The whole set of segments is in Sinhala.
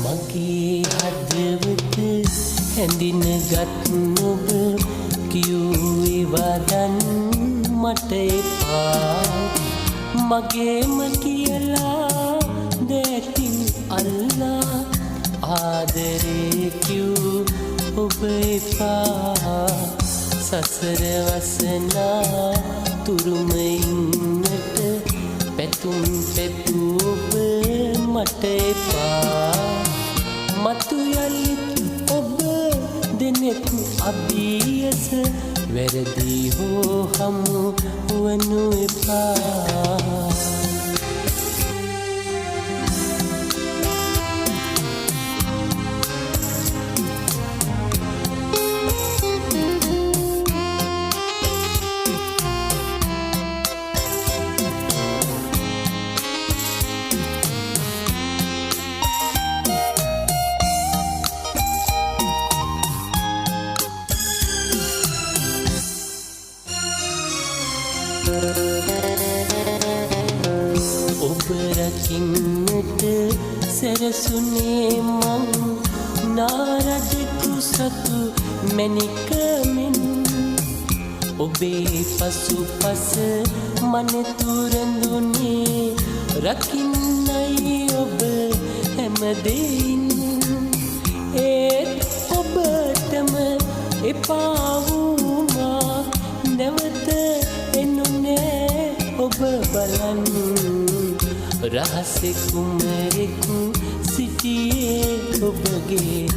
මගේ හදවත හැඳිනගත් නුඹ කියුවේ වදන් මට එපා මගේම කියලා දෙතින් අල්ලා ආදරේ කියූ ඔබ එපා සසර වසනා තුරුම ඉන්නට පැතුම් පැතූ ඔබ මට එපා මතු යලිත් ඔබ දෙනෙක් අභියස වැරදි හෝ හමු වනු එපා ඔබ රකින්නට සැරසුනේ මං නාරජෙකු සතු මැණිකමින් ඔබේ පසුපස මනතුරඳුනේ රකින්නයි ඔබ හැමදෙයින් ඒත් ඔබටම එපා වුණා නැවත එනුනේ ඔබ බලන්න රහසේ කුමරෙකු සිටියේ ඔබගේ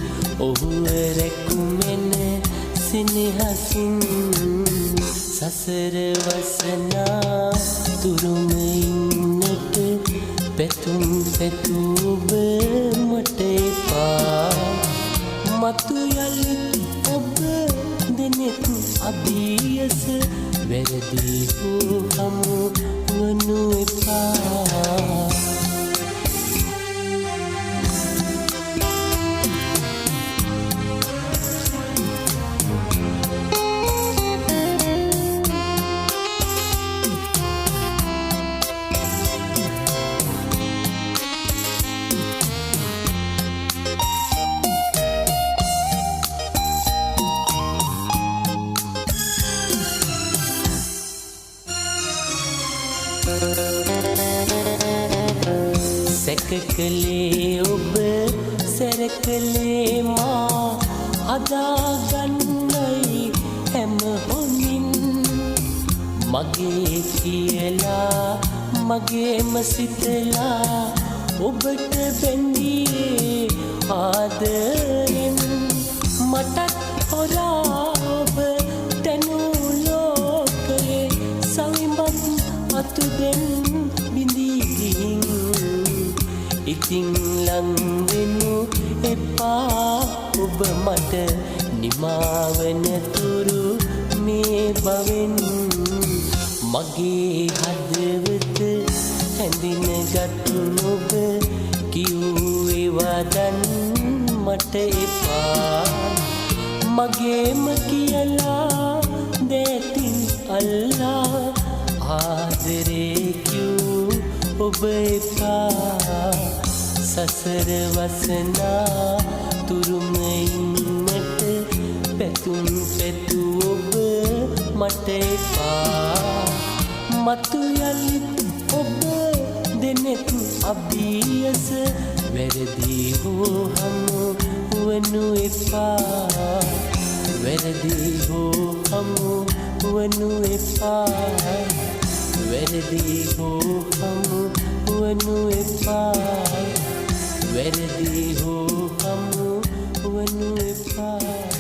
ඔහුව රැකුමෙන සිනහසින් සසර වසනා තුරුම ඉන්නට පැතුම් පැතූ ඔබ මට එපා මතු යලිත් ඔබ දෙනෙක් අභියස වැරදි හෝ හමු වනු එපා සැකකලේ ඔබ සැරකලේ මා අදාගන්නයි හැම හොඳින් මගේ කියලා මගේම සිතලා ඔබට බැඳියේ ආදරෙන් මටත් හොරා ඔබ තැනූ ලෝකයේ සවිඹත් අතු දෙන් බිඳී ගිහින් ඉතින් ලං වෙනු එපා ඔබ මට නිමාවන තුරු මේ බවෙන් මගේ හදවත හැඳිනගත් ඔබ කියුවේ වදන් මට එපා මගේම කියලා දෙතින් අල්ලා ආදරේ කියූ ඔබ එපා සසර වසනා තුරුම ඉන්නට පැතුම් පැතූ ඔබ මට එපා මතු යලිත් ඔබ දෙනෙක් අභියස වැරදි හෝ හමු වනු එපා වැරදි හෝ හමු වනු එපා වැරදි හෝ හමු වනු එපා වැරදි හෝ හමු වනු එපා